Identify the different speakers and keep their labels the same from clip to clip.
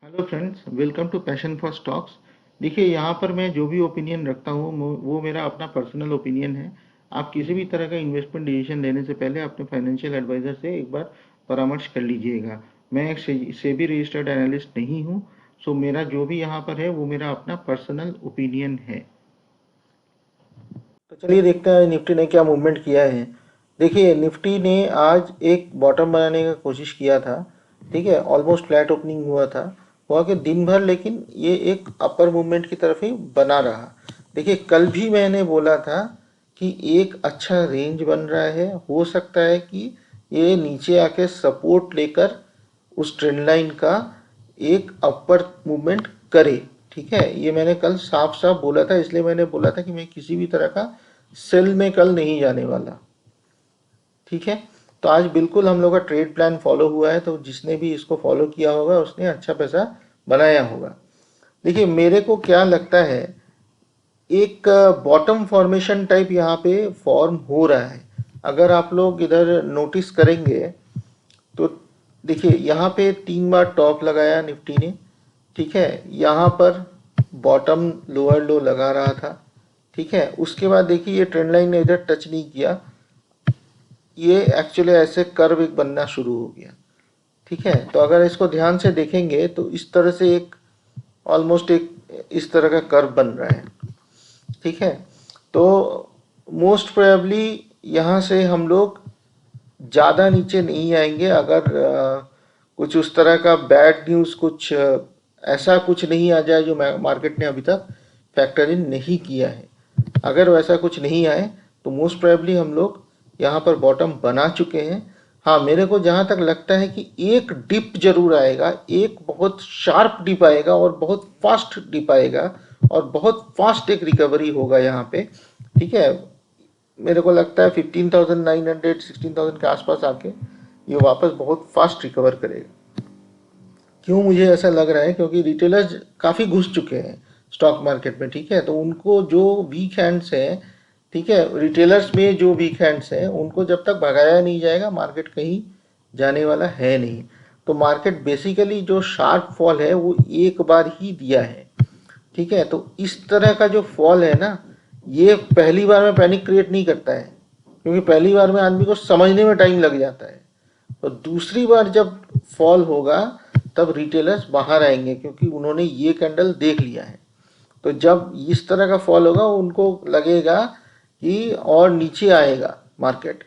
Speaker 1: Hello friends, welcome to passion for stocks. देखिए, यहाँ पर मैं जो भी ओपिनियन रखता हूँ वो मेरा अपना पर्सनल ओपिनियन है। आप किसी भी तरह का इन्वेस्टमेंट डिसीजन लेने से पहले अपने फाइनेंशियल एडवाइज़र से एक बार परामर्श कर लीजिएगा। मैं एक सेबी रजिस्टर्ड एनालिस्ट नहीं हूँ। सो मेरा जो भी यहाँ पर है वो मेरा अपना पर्सनल ओपिनियन है। तो चलिए देखते हैं निफ्टी ने क्या मूवमेंट किया है। देखिए, निफ्टी ने आज एक बॉटम बनाने का कोशिश किया था। ठीक है, ऑलमोस्ट फ्लैट ओपनिंग हुआ कि दिन भर, लेकिन ये एक अपर मूवमेंट की तरफ ही बना रहा। देखिए, कल भी मैंने बोला था कि एक अच्छा रेंज बन रहा है, हो सकता है कि ये नीचे आके सपोर्ट लेकर उस ट्रेंड लाइन का एक अपर मूवमेंट करे। ठीक है, ये मैंने कल साफ साफ बोला था, इसलिए मैंने बोला था कि मैं किसी भी तरह का सेल में कल नहीं जाने वाला। ठीक है, तो आज बिल्कुल हम लोग का ट्रेड प्लान फॉलो हुआ है, तो जिसने भी इसको फॉलो किया होगा उसने अच्छा पैसा बनाया होगा। देखिए, मेरे को क्या लगता है, एक बॉटम फॉर्मेशन टाइप यहाँ पे फॉर्म हो रहा है। अगर आप लोग इधर नोटिस करेंगे तो देखिए, यहाँ पे 3 बार टॉप लगाया निफ्टी ने। ठीक है, यहाँ पर बॉटम लोअर लो लगा रहा था। ठीक है, उसके बाद देखिए ये ट्रेंड लाइन ने इधर टच नहीं किया, ये एक्चुअली ऐसे कर्व एक बनना शुरू हो गया। ठीक है, तो अगर इसको ध्यान से देखेंगे तो इस तरह से एक ऑलमोस्ट एक इस तरह का कर्व बन रहा है। ठीक है, तो मोस्ट प्रोबेबली यहाँ से हम लोग ज़्यादा नीचे नहीं आएंगे। अगर कुछ उस तरह का बैड न्यूज़, कुछ ऐसा कुछ नहीं आ जाए जो मार्केट ने अभी तक फैक्टर इन नहीं किया है। अगर वैसा कुछ नहीं आए तो मोस्ट प्रोबेबली हम लोग यहाँ पर बॉटम बना चुके हैं। हाँ, मेरे को जहाँ तक लगता है कि एक डिप जरूर आएगा, एक बहुत शार्प डिप आएगा और बहुत फास्ट डिप आएगा और बहुत फास्ट एक रिकवरी होगा यहाँ पे। ठीक है, मेरे को लगता है 15,900 16,000 के आसपास आके ये वापस बहुत फास्ट रिकवर करेगा। क्यों मुझे ऐसा लग रहा है, क्योंकि रिटेलर्स काफ़ी घुस चुके हैं स्टॉक मार्केट में। ठीक है, तो उनको जो वीक हैंड्स हैं, ठीक है, रिटेलर्स में जो वीक हैंड्स हैं उनको जब तक भगाया नहीं जाएगा मार्केट कहीं जाने वाला है नहीं। तो मार्केट बेसिकली जो शार्प फॉल है वो एक बार ही दिया है। ठीक है, तो इस तरह का जो फॉल है ना, ये पहली बार में पैनिक क्रिएट नहीं करता है, क्योंकि पहली बार में आदमी को समझने में टाइम लग जाता है। तो दूसरी बार जब फॉल होगा तब रिटेलर्स बाहर आएंगे, क्योंकि उन्होंने ये कैंडल देख लिया है। तो जब इस तरह का फॉल होगा उनको लगेगा कि और नीचे आएगा मार्केट,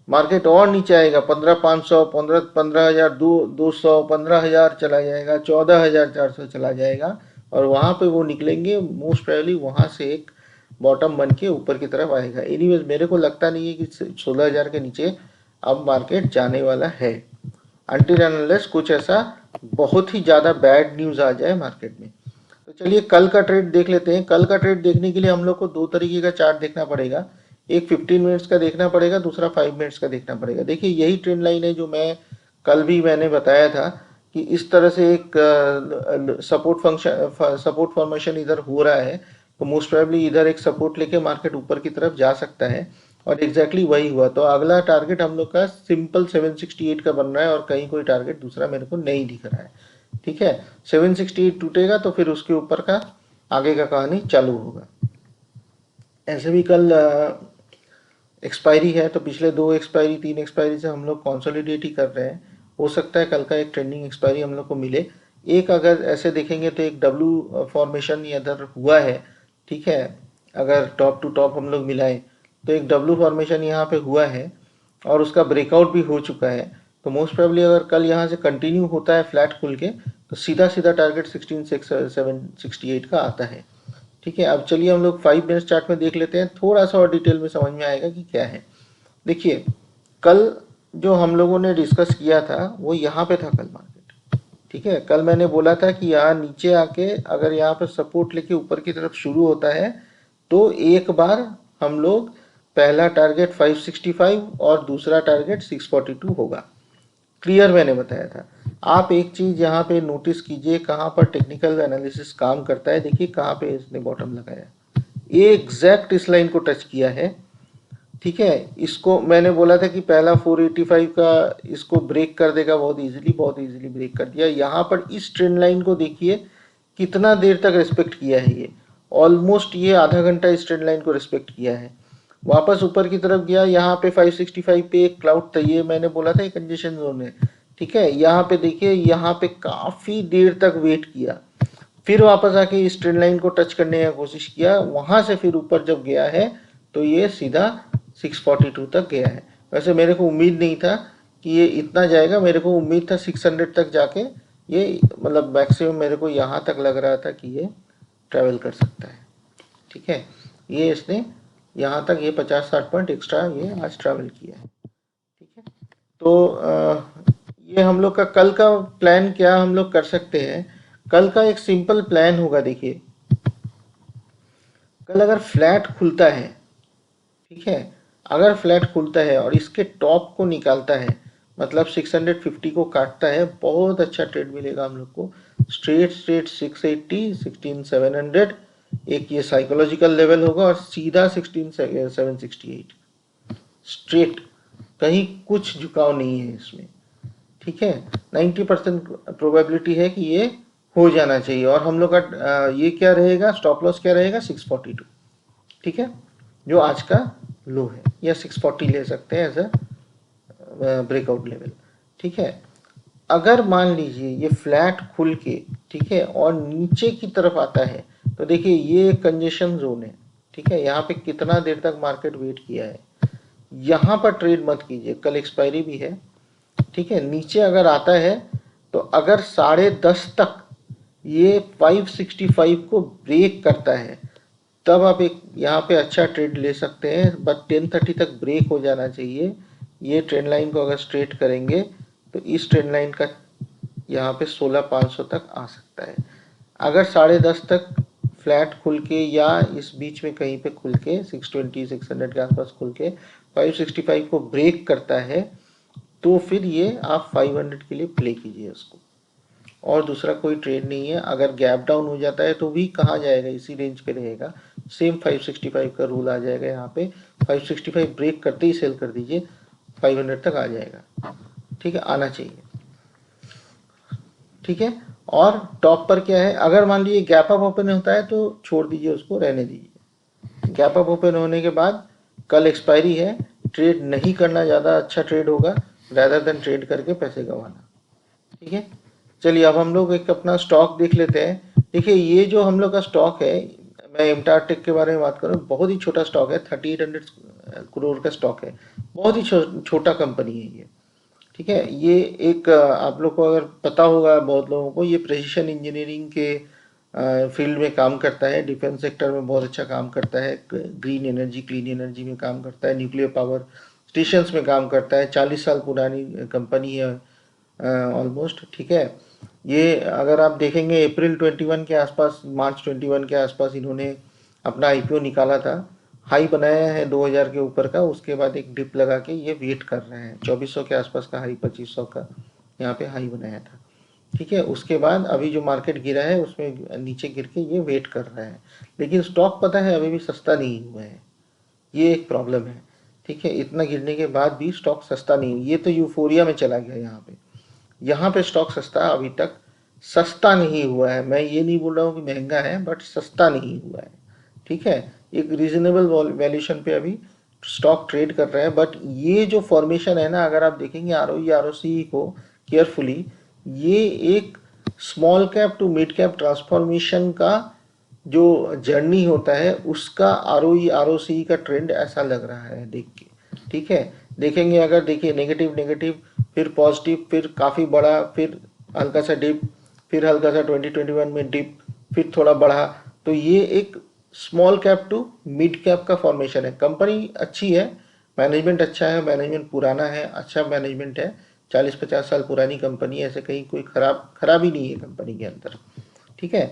Speaker 1: मार्केट और नीचे आएगा, 15,500, 15,000, 200, 15,000 चला जाएगा, 14,400 चला जाएगा और वहाँ पे वो निकलेंगे। मोस्ट प्रोबेबली वहाँ से एक बॉटम बन के ऊपर की तरफ आएगा। एनीवेज, मेरे को लगता नहीं है कि 16,000 के नीचे अब मार्केट जाने वाला है, अनटिल अनलेस कुछ ऐसा बहुत ही ज़्यादा बैड न्यूज़ आ जाए मार्केट में। तो चलिए कल का ट्रेड देख लेते हैं। कल का ट्रेड देखने के लिए हम लोग को दो तरीके का चार्ट देखना पड़ेगा। एक 15 मिनट्स का देखना पड़ेगा, दूसरा 5 मिनट्स का देखना पड़ेगा। देखिए, यही ट्रेंड लाइन है जो कल भी मैंने बताया था कि इस तरह से एक सपोर्ट फॉर्मेशन इधर हो रहा है। तो मोस्ट प्रोबेबली इधर एक सपोर्ट लेके मार्केट ऊपर की तरफ जा सकता है और एग्जैक्टली वही हुआ। तो अगला टारगेट हम लोग का सिंपल 768 का बन रहा है और कहीं कोई टारगेट दूसरा मेरे को नहीं दिख रहा है। ठीक है, 768 टूटेगा तो फिर उसके ऊपर का आगे का कहानी चालू होगा। ऐसे भी कल एक्सपायरी है, तो पिछले 2 एक्सपायरी 3 एक्सपायरी से हम लोग कॉन्सोलिडेट ही कर रहे हैं। हो सकता है कल का एक ट्रेंडिंग एक्सपायरी हम लोग को मिले। एक अगर ऐसे देखेंगे तो एक डब्ल्यू फॉर्मेशन इधर हुआ है। ठीक है, अगर टॉप टू टॉप हम लोग मिलाएं तो एक डब्ल्यू फॉर्मेशन यहाँ पे हुआ है और उसका ब्रेकआउट भी हो चुका है। तो मोस्ट प्रोबेबली अगर कल यहाँ से कंटिन्यू होता है फ्लैट खुल के तो सीधा सीधा टारगेट 16,768 का आता है। ठीक है, अब चलिए हम लोग 5 मिनट चार्ट में देख लेते हैं, थोड़ा सा और डिटेल में समझ में आएगा कि क्या है। देखिए, कल जो हम लोगों ने डिस्कस किया था वो यहाँ पे था कल मार्केट। ठीक है, कल मैंने बोला था कि यहाँ नीचे आके अगर यहाँ पे सपोर्ट लेके ऊपर की तरफ शुरू होता है तो एक बार हम लोग पहला टारगेट 565 और दूसरा टारगेट 642 होगा। क्लियर मैंने बताया था। आप एक चीज यहाँ पे नोटिस कीजिए, कहाँ पर टेक्निकल एनालिसिस काम करता है। देखिए कहाँ पे इसने बॉटम लगाया, ये एग्जैक्ट इस लाइन को टच किया है। ठीक है, इसको मैंने बोला था कि पहला 485 का इसको ब्रेक कर देगा बहुत इजीली ब्रेक कर दिया। यहाँ पर इस ट्रेंड लाइन को देखिए कितना देर तक रिस्पेक्ट किया है ये, ऑलमोस्ट ये आधा घंटा इस ट्रेंड लाइन को रिस्पेक्ट किया है। वापस ऊपर की तरफ गया, यहाँ पे 565 पे एक क्लाउड था, ये मैंने बोला था कंजेशन जोन है। ठीक है, यहाँ पे देखिए, यहाँ पे काफी देर तक वेट किया, फिर वापस आके इस ट्रेंड लाइन को टच करने का कोशिश किया, वहां से फिर ऊपर जब गया है तो ये सीधा 642 तक गया है। वैसे मेरे को उम्मीद नहीं था कि ये इतना जाएगा, मेरे को उम्मीद था 600 तक जाके ये, मतलब मैक्सिमम मेरे को यहाँ तक लग रहा था कि ये ट्रैवल कर सकता है। ठीक है, ये इसने यहाँ तक ये 50-60 पॉइंट एक्स्ट्रा ये आज ट्रैवल किया है। ठीक है, तो ये हम लोग का कल का प्लान क्या हम लोग कर सकते हैं। कल का एक सिंपल प्लान होगा, देखिए कल अगर फ्लैट खुलता है, ठीक है, अगर फ्लैट खुलता है और इसके टॉप को निकालता है, मतलब 650 को काटता है, बहुत अच्छा ट्रेड मिलेगा हम लोग को। स्ट्रेट 680, 16700 एक ये साइकोलॉजिकल लेवल होगा, और सीधा 16768 स्ट्रेट, कहीं कुछ झुकाव नहीं है इसमें। ठीक है, 90% प्रोबेबिलिटी है कि ये हो जाना चाहिए। और हम लोग का ये क्या रहेगा, स्टॉप लॉस क्या रहेगा, 642। ठीक है, जो आज का लो है, या 640 ले सकते हैं एज अ ब्रेकआउट लेवल। ठीक है, अगर मान लीजिए ये फ्लैट खुल के, ठीक है, और नीचे की तरफ आता है, तो देखिए ये कंजेशन जोन है। ठीक है, यहाँ पे कितना देर तक मार्केट वेट किया है, यहाँ पर ट्रेड मत कीजिए, कल एक्सपायरी भी है। ठीक है, नीचे अगर आता है तो अगर 10:30 तक ये 565 को ब्रेक करता है, तब आप एक यहाँ पे अच्छा ट्रेड ले सकते हैं, बट 10:30 तक ब्रेक हो जाना चाहिए। ये ट्रेंड लाइन को अगर स्ट्रेट करेंगे तो इस ट्रेंड लाइन का यहाँ पे 16,500 तक आ सकता है। अगर 10:30 तक फ्लैट खुल के या इस बीच में कहीं पे खुल के 620 600 के आसपास खुल के 565 को ब्रेक करता है, तो फिर ये आप 500 के लिए प्ले कीजिए उसको, और दूसरा कोई ट्रेड नहीं है। अगर गैप डाउन हो जाता है तो भी कहाँ जाएगा, इसी रेंज पे रहेगा, सेम 565 का रूल आ जाएगा यहाँ पे। 565 ब्रेक करते ही सेल कर दीजिए, 500 तक आ जाएगा। ठीक है, आना चाहिए। ठीक है, और टॉप पर क्या है, अगर मान लीजिए गैप अप ओपन होता है तो छोड़ दीजिए उसको, रहने दीजिए। गैप अप ओपन होने के बाद कल एक्सपायरी है, ट्रेड नहीं करना ज़्यादा अच्छा ट्रेड होगा, रैदर देन ट्रेड करके पैसे गंवाना। ठीक है, चलिए अब हम लोग एक अपना स्टॉक देख लेते हैं। देखिए ये जो हम लोग का स्टॉक है, मैं एमटार टेक के बारे में बात करूँ, बहुत ही छोटा स्टॉक है, 3800 करोड़ का स्टॉक है, बहुत ही छोटा कंपनी है ये। ठीक है, ये एक आप लोग को अगर पता होगा, बहुत लोगों को, ये प्रेसिशन इंजीनियरिंग के फील्ड में काम करता है, डिफेंस सेक्टर में बहुत अच्छा काम करता है, ग्रीन एनर्जी क्लीन एनर्जी में काम करता है, न्यूक्लियर पावर स्टेशंस में काम करता है, 40 साल पुरानी कंपनी है ऑलमोस्ट। ठीक है, ये अगर आप देखेंगे अप्रैल 21 के आसपास, मार्च 21 के आसपास इन्होंने अपना आईपीओ निकाला था, हाई बनाया है 2000 के ऊपर का, उसके बाद एक डिप लगा के ये वेट कर रहे हैं 2400 के आसपास का हाई, 2500 का यहाँ पे हाई बनाया था। ठीक है, उसके बाद अभी जो मार्केट गिरा है उसमें नीचे गिर के ये वेट कर रहा है, लेकिन स्टॉक पता है अभी भी सस्ता नहीं हुआ है, ये एक प्रॉब्लम है। ठीक है, इतना गिरने के बाद भी स्टॉक सस्ता नहीं, ये तो यूफोरिया में चला गया, यहाँ पे स्टॉक सस्ता अभी तक सस्ता नहीं हुआ है। मैं ये नहीं बोल रहा हूँ कि महंगा है, बट सस्ता नहीं हुआ है। ठीक है, एक रीजनेबल वैल्यूशन पे अभी स्टॉक ट्रेड कर रहा है, बट ये जो फॉर्मेशन है ना, अगर आप देखेंगे आरओई आरओसी को केयरफुली, ये एक small cap to mid cap transformation का जो जर्नी होता है, उसका आरओई आरओसी का ट्रेंड ऐसा लग रहा है देख के। ठीक है, देखेंगे अगर, देखिए नेगेटिव नेगेटिव, फिर पॉजिटिव, फिर काफ़ी बड़ा, फिर हल्का सा डिप, फिर हल्का सा 2021 में डिप, फिर थोड़ा बढ़ा, तो ये एक small cap to mid cap का फॉर्मेशन है। कंपनी अच्छी है, मैनेजमेंट अच्छा है, मैनेजमेंट पुराना है, अच्छा मैनेजमेंट है, 40-50 साल पुरानी कंपनी है, ऐसे कहीं कोई खराबी नहीं है कंपनी के अंदर। ठीक है,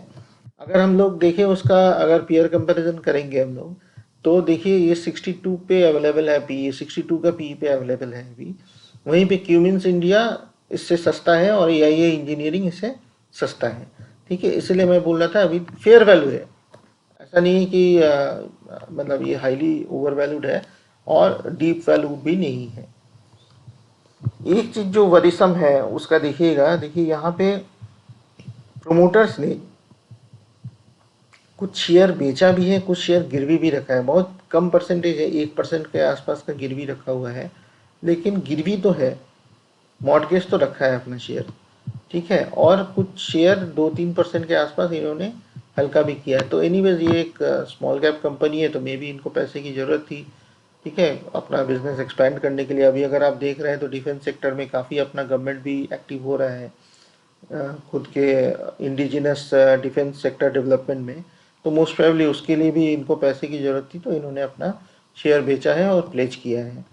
Speaker 1: अगर हम लोग देखें उसका, अगर पीयर कंपैरिजन करेंगे हम लोग, तो देखिए ये 62 पे अवेलेबल है, पी 62 का पी पे अवेलेबल है अभी। वहीं पे क्यूमिंस इंडिया इससे सस्ता है, और एआईए इंजीनियरिंग इससे सस्ता है। ठीक है, इसलिए मैं बोल रहा था अभी फेयर वैल्यू है, ऐसा नहीं है कि मतलब ये हाईली ओवर वैल्यूड है। और डीप वैल्यू भी नहीं है। एक चीज जो वरिसम है उसका देखिएगा, देखिए यहाँ पे प्रोमोटर्स ने कुछ शेयर बेचा भी है, कुछ शेयर गिरवी भी रखा है। बहुत कम परसेंटेज है, 1% के आसपास का गिरवी रखा हुआ है, लेकिन गिरवी तो है, मॉर्टगेज तो रखा है अपना शेयर, ठीक है। और कुछ शेयर 2-3% के आसपास इन्होंने हल्का भी किया है। तो एनीवेज ये एक स्मॉल कैप कंपनी है, तो मे भी इनको पैसे की ज़रूरत थी, ठीक है, अपना बिजनेस एक्सपैंड करने के लिए। अभी अगर आप देख रहे हैं तो डिफेंस सेक्टर में काफ़ी अपना गवर्नमेंट भी एक्टिव हो रहा है, खुद के इंडिजिनस डिफेंस सेक्टर डेवलपमेंट में। तो मोस्ट प्रोबेबली उसके लिए भी इनको पैसे की ज़रूरत थी, तो इन्होंने अपना शेयर बेचा है और प्लेज किया है,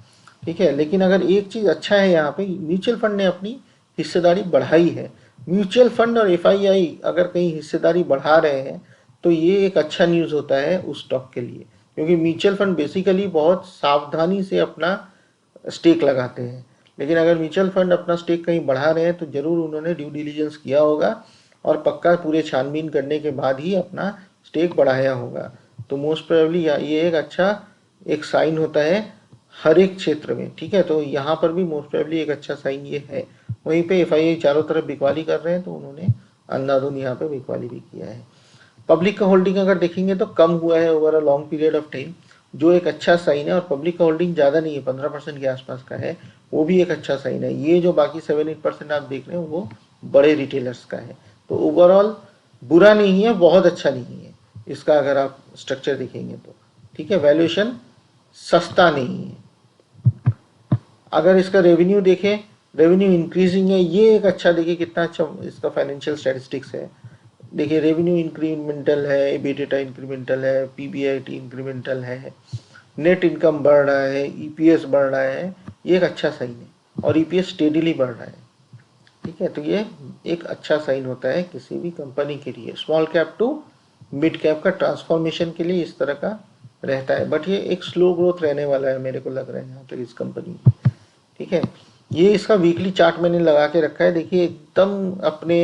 Speaker 1: ठीक है। लेकिन अगर एक चीज़ अच्छा है यहाँ पे, म्यूचुअल फंड ने अपनी हिस्सेदारी बढ़ाई है। म्यूचुअल फंड और एफआईआई अगर कहीं हिस्सेदारी बढ़ा रहे हैं तो ये एक अच्छा न्यूज़ होता है उस स्टॉक के लिए, क्योंकि म्यूचुअल फंड बेसिकली बहुत सावधानी से अपना स्टेक लगाते हैं। लेकिन अगर म्यूचुअल फंड अपना स्टेक कहीं बढ़ा रहे हैं तो ज़रूर उन्होंने ड्यू डिलीजेंस किया होगा और पक्का पूरे छानबीन करने के बाद ही अपना स्टेक बढ़ाया होगा। तो मोस्ट प्रोबेबली ये एक अच्छा एक साइन होता है हर एक क्षेत्र में, ठीक है। तो यहाँ पर भी मोस्ट प्रोबेबली एक अच्छा साइन ये है। वहीं पे एफआईआई चारों तरफ बिकवाली कर रहे हैं, तो उन्होंने अंधाधुन यहाँ पे बिकवाली भी किया है। पब्लिक का होल्डिंग अगर देखेंगे तो कम हुआ है over a long period of time, जो एक अच्छा साइन है। और पब्लिक का होल्डिंग ज़्यादा नहीं है, 15% के आसपास का है, वो भी एक अच्छा साइन है। ये जो बाकी 7-8% आप देख रहे हैं वो बड़े रिटेलर्स का है। तो ओवरऑल बुरा नहीं है, बहुत अच्छा नहीं है इसका, अगर आप स्ट्रक्चर देखेंगे तो, ठीक है। वैल्यूएशन सस्ता नहीं है। अगर इसका रेवेन्यू देखें, रेवेन्यू इंक्रीजिंग है, ये एक अच्छा, देखिए कितना अच्छा इसका फाइनेंशियल स्टैटिस्टिक्स है। देखिए रेवेन्यू इंक्रीमेंटल है, एबिटा इंक्रीमेंटल है, पीबीआईटी इंक्रीमेंटल है, नेट इनकम बढ़ रहा है, ईपीएस बढ़ रहा है, ये एक अच्छा साइन है। और ईपीएस स्टेडीली बढ़ रहा है, ठीक है। तो ये एक अच्छा साइन होता है किसी भी कंपनी के लिए। Small cap to mid cap का ट्रांसफॉर्मेशन के लिए इस तरह का रहता है, बट ये एक स्लो ग्रोथ रहने वाला है मेरे को लग रहा है यहाँ तक इस कंपनी में, ठीक है। ये इसका वीकली चार्ट मैंने लगा के रखा है, देखिए एकदम अपने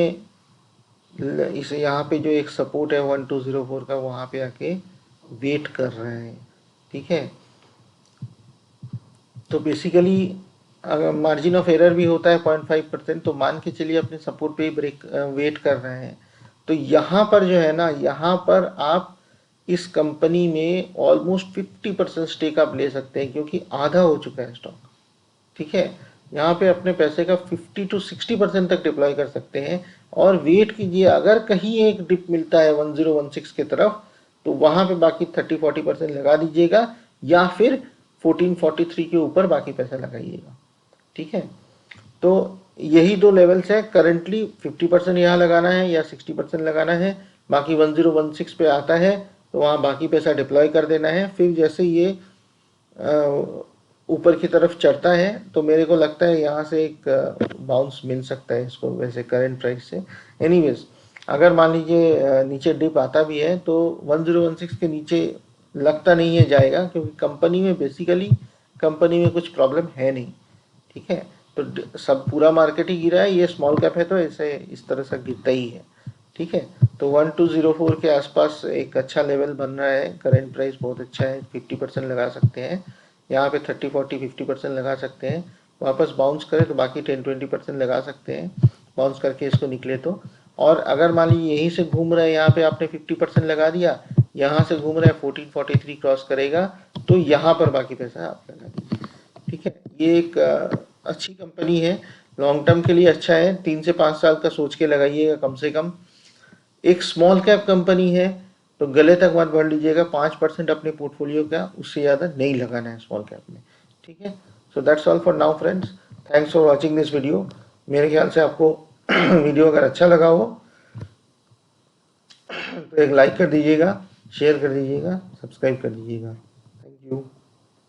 Speaker 1: इसे यहाँ पे जो एक सपोर्ट है 1204 का, वहाँ पे आके वेट कर रहे हैं, ठीक है। तो बेसिकली अगर मार्जिन ऑफ एरर भी होता है 0.5%, तो मान के चलिए अपने सपोर्ट पे ही ब्रेक वेट कर रहे हैं। तो यहाँ पर जो है ना, यहाँ पर आप इस कंपनी में ऑलमोस्ट 50% स्टेक आप ले सकते हैं, क्योंकि आधा हो चुका है स्टॉक, ठीक है। यहाँ पे अपने पैसे का 50-60% तक डिप्लॉय कर सकते हैं। और वेट कीजिए, अगर कहीं एक डिप मिलता है 1016 की तरफ, तो वहाँ पे बाकी 30-40% लगा दीजिएगा, या फिर 1443 के ऊपर बाकी पैसा लगाइएगा, ठीक है। तो यही दो लेवल्स है करंटली, 50% यहाँ लगाना है या 60% लगाना है। बाकी 1016 पे आता है तो वहाँ बाकी पैसा डिप्लॉय कर देना है। फिर जैसे ये ऊपर की तरफ चढ़ता है तो मेरे को लगता है यहाँ से एक बाउंस मिल सकता है इसको, वैसे करंट प्राइस से। एनीवेज, अगर मान लीजिए नीचे डिप आता भी है तो 1016 के नीचे लगता नहीं है जाएगा, क्योंकि कंपनी में बेसिकली कंपनी में कुछ प्रॉब्लम है नहीं, ठीक है। तो सब पूरा मार्केट ही गिरा है, ये स्मॉल कैप है तो ऐसे इस तरह से गिरता ही है, ठीक है। तो 1204 के आसपास एक अच्छा लेवल बन रहा है, करंट प्राइस बहुत अच्छा है, 50% लगा सकते हैं यहाँ पे, 30-40-50% लगा सकते हैं। वापस बाउंस करे तो बाकी 10-20% लगा सकते हैं, बाउंस करके इसको निकले तो। और अगर मान लीजिए यहीं से घूम रहा है, यहाँ पे आपने 50% लगा दिया, यहाँ से घूम रहा है 1443 क्रॉस करेगा, तो यहाँ पर बाकी पैसा आप लगा दीजिए, ठीक है। ये एक अच्छी कंपनी है, लॉन्ग टर्म के लिए अच्छा है, 3 से 5 साल का सोच के लगाइएगा कम से कम। एक स्मॉल कैप कंपनी है तो गले तक मत बढ़ लीजिएगा, 5% अपने पोर्टफोलियो का, उससे ज़्यादा नहीं लगाना है स्मॉल कैप में, ठीक है। So that's all for now friends, thanks for watching this video. मेरे ख्याल से आपको वीडियो अगर अच्छा लगा हो तो एक लाइक कर दीजिएगा, शेयर कर दीजिएगा, सब्सक्राइब कर दीजिएगा। Thank you.